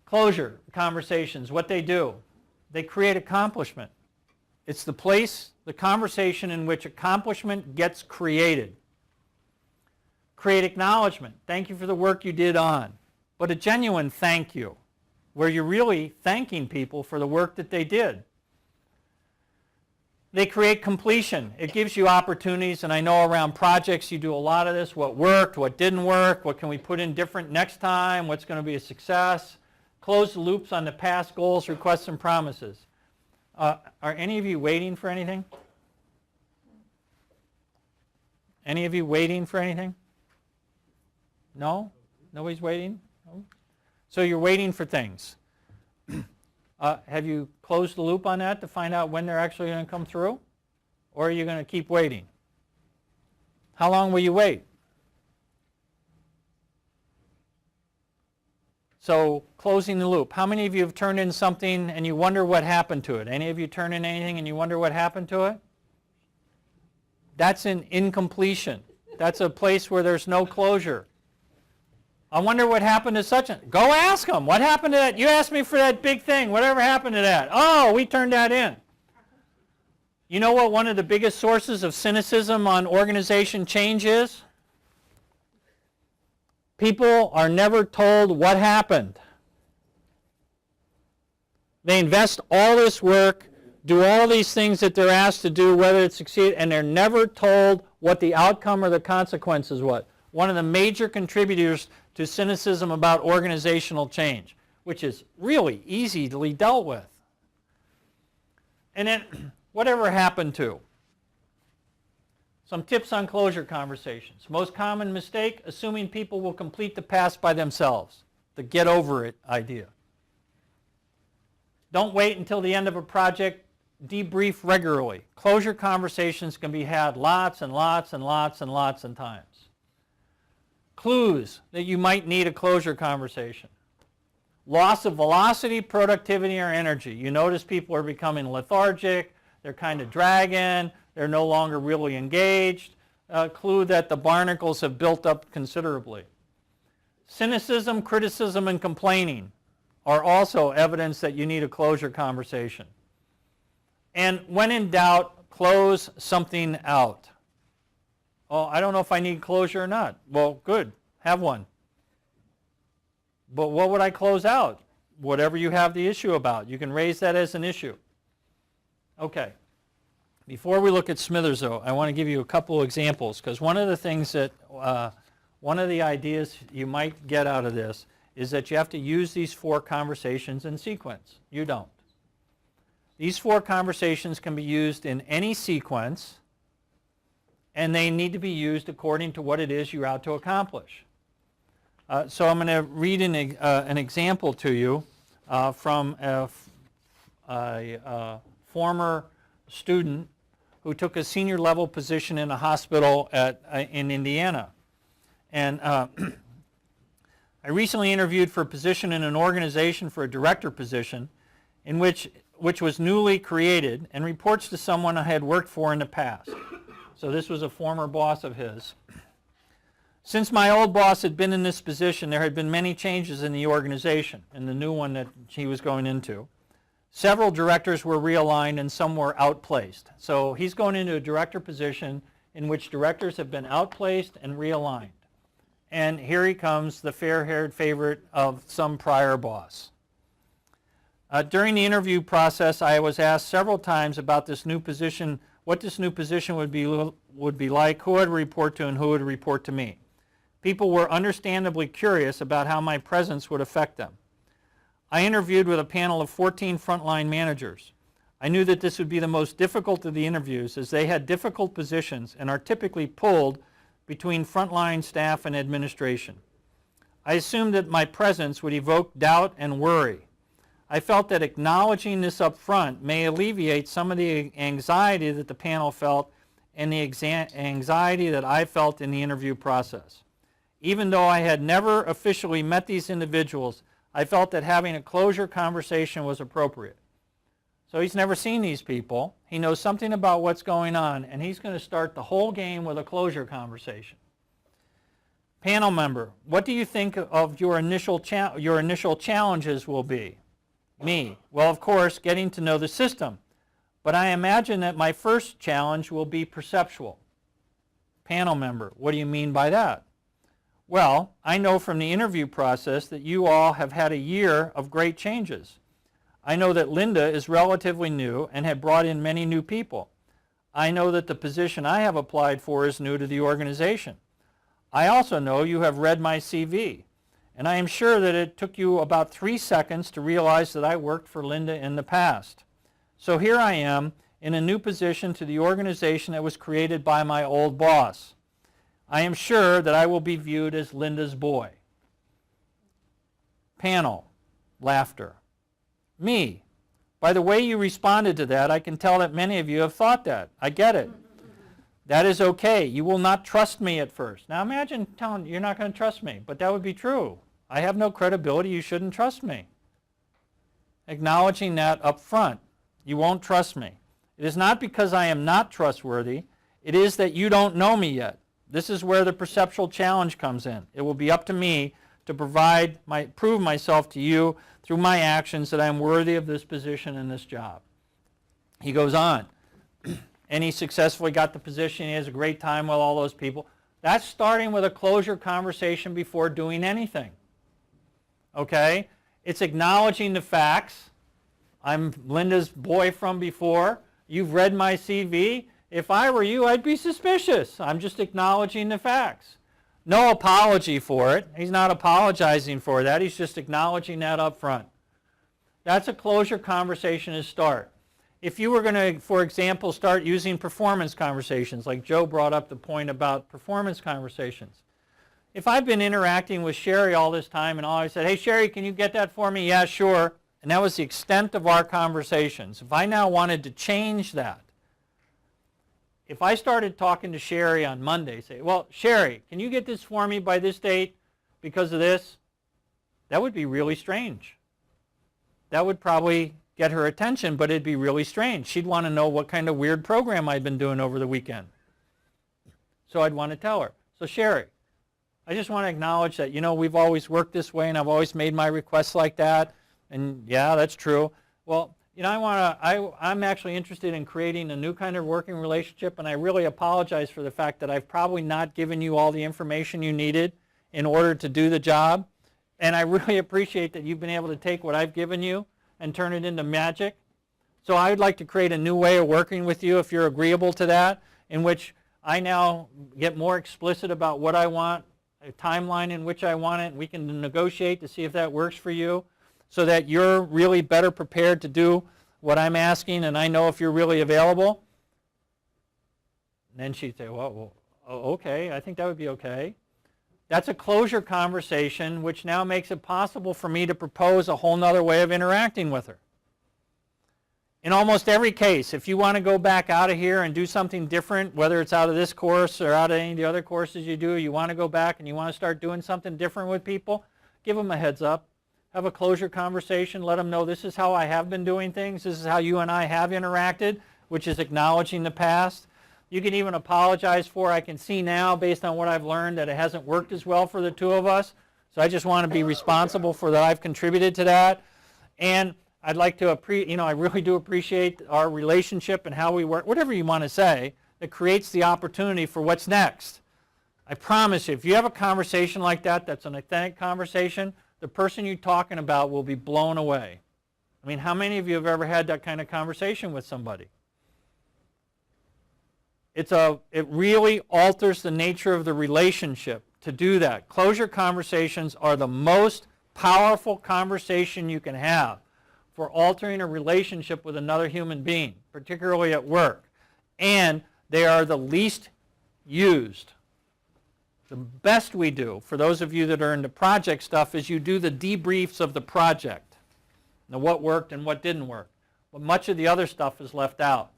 Closure conversations, what they do, they create accomplishment. It's the place, the conversation in which accomplishment gets created. Create acknowledgement. Thank you for the work you did on. But a genuine thank you, where you're really thanking people for the work that they did. They create completion. It gives you opportunities, and I know around projects you do a lot of this. What worked, what didn't work, what can we put in different next time, what's going to be a success. Close the loops on the past goals, requests, and promises. Are any of you waiting for anything? Any of you waiting for anything? No? Nobody's waiting? No? So you're waiting for things. Have you closed the loop on that to find out when they're actually going to come through? Or are you going to keep waiting? How long will you wait? So closing the loop. How many of you have turned in something and you wonder what happened to it? Any of you turn in anything and you wonder what happened to it? That's an incompletion. That's a place where there's no closure. I wonder what happened to such a... Go ask them. What happened to that? You asked me for that big thing. Whatever happened to that? Oh, we turned that in. You know what one of the biggest sources of cynicism on organization change is? People are never told what happened. They invest all this work, do all these things that they're asked to do, whether it succeeds, and they're never told what the outcome or the consequences was. One of the major contributors to cynicism about organizational change, which is really easily dealt with. And then, whatever happened to? Some tips on closure conversations. Most common mistake, assuming people will complete the task by themselves. The get over it idea. Don't wait until the end of a project. Debrief regularly. Closure conversations can be had lots and lots and lots and lots of times. Clues that you might need a closure conversation. Loss of velocity, productivity, or energy. You notice people are becoming lethargic, they're kind of dragging, they're no longer really engaged. A clue that the barnacles have built up considerably. Cynicism, criticism, and complaining are also evidence that you need a closure conversation. And when in doubt, close something out. Oh, I don't know if I need closure or not. Well, good. Have one. But what would I close out? Whatever you have the issue about. You can raise that as an issue. Okay. Before we look at Smithers, though, I want to give you a couple examples, because one of the things that, one of the ideas you might get out of this is that you have to use these 4 conversations in sequence. You don't. These 4 conversations can be used in any sequence, and they need to be used according to what it is you're out to accomplish. So I'm going to read an example to you from a former student who took a senior level position in a hospital in Indiana. And I recently interviewed for a position in an organization for a director position in which was newly created and reports to someone I had worked for in the past. So this was a former boss of his. Since my old boss had been in this position, there had been many changes in the organization, in the new one that he was going into. Several directors were realigned and some were outplaced. So he's going into a director position in which directors have been outplaced and realigned. And here he comes, the fair-haired favorite of some prior boss. During the interview process, I was asked several times about this new position, what this new position would be like, who I'd report to, and who would report to me. People were understandably curious about how my presence would affect them. I interviewed with a panel of 14 frontline managers. I knew that this would be the most difficult of the interviews, as they had difficult positions and are typically pulled between frontline staff and administration. I assumed that my presence would evoke doubt and worry. I felt that acknowledging this up front may alleviate some of the anxiety that the panel felt and the anxiety that I felt in the interview process. Even though I had never officially met these individuals, I felt that having a closure conversation was appropriate. So he's never seen these people. He knows something about what's going on, and he's going to start the whole game with a closure conversation. Panel member, what do you think of your initial challenges will be? Me, well, of course, getting to know the system. But I imagine that my first challenge will be perceptual. Panel member, what do you mean by that? Well, I know from the interview process that you all have had a year of great changes. I know that Linda is relatively new and had brought in many new people. I know that the position I have applied for is new to the organization. I also know you have read my CV, and I am sure that it took you about 3 seconds to realize that I worked for Linda in the past. So here I am in a new position to the organization that was created by my old boss. I am sure that I will be viewed as Linda's boy. Panel, laughter. Me, by the way you responded to that, I can tell that many of you have thought that. I get it. That is okay. You will not trust me at first. Now imagine telling you're not going to trust me, but that would be true. I have no credibility. You shouldn't trust me. Acknowledging that up front. You won't trust me. It is not because I am not trustworthy. It is that you don't know me yet. This is where the perceptual challenge comes in. It will be up to me to prove myself to you through my actions that I am worthy of this position and this job. He goes on. And he successfully got the position. He has a great time with all those people. That's starting with a closure conversation before doing anything. Okay? It's acknowledging the facts. I'm Linda's boy from before. You've read my CV. If I were you, I'd be suspicious. I'm just acknowledging the facts. No apology for it. He's not apologizing for that. He's just acknowledging that up front. That's a closure conversation to start. If you were going to, for example, start using performance conversations, like Joe brought up the point about performance conversations. If I've been interacting with Sherry all this time and all I said, hey Sherry, can you get that for me? Yeah, sure. And that was the extent of our conversations. If I now wanted to change that, if I started talking to Sherry on Monday, say, well, Sherry, can you get this for me by this date because of this? That would be really strange. That would probably get her attention, but it'd be really strange. She'd want to know what kind of weird program I'd been doing over the weekend. So I'd want to tell her. So Sherry, I just want to acknowledge that, you know, we've always worked this way and I've always made my requests like that. And yeah, that's true. Well, you know, I'm actually interested in creating a new kind of working relationship, and I really apologize for the fact that I've probably not given you all the information you needed in order to do the job. And I really appreciate that you've been able to take what I've given you and turn it into magic. So I would like to create a new way of working with you if you're agreeable to that, in which I now get more explicit about what I want, a timeline in which I want it, and we can negotiate to see if that works for you so that you're really better prepared to do what I'm asking and I know if you're really available. And then she'd say, well, okay, I think that would be okay. That's a closure conversation, which now makes it possible for me to propose a whole nother way of interacting with her. In almost every case, if you want to go back out of here and do something different, whether it's out of this course or out of any of the other courses you do, you want to go back and you want to start doing something different with people, give them a heads up. Have a closure conversation. Let them know this is how I have been doing things. This is how you and I have interacted, which is acknowledging the past. You can even apologize for, I can see now based on what I've learned that it hasn't worked as well for the two of us. So I just want to be responsible for that I've contributed to that. And I'd like to, I really do appreciate our relationship and how we work, whatever you want to say, that creates the opportunity for what's next. I promise you, if you have a conversation like that, that's an authentic conversation, the person you're talking about will be blown away. I mean, how many of you have ever had that kind of conversation with somebody? It really alters the nature of the relationship to do that. Closure conversations are the most powerful conversation you can have for altering a relationship with another human being, particularly at work. And they are the least used. The best we do, for those of you that are into project stuff, is you do the debriefs of the project. Now, what worked and what didn't work. But much of the other stuff is left out.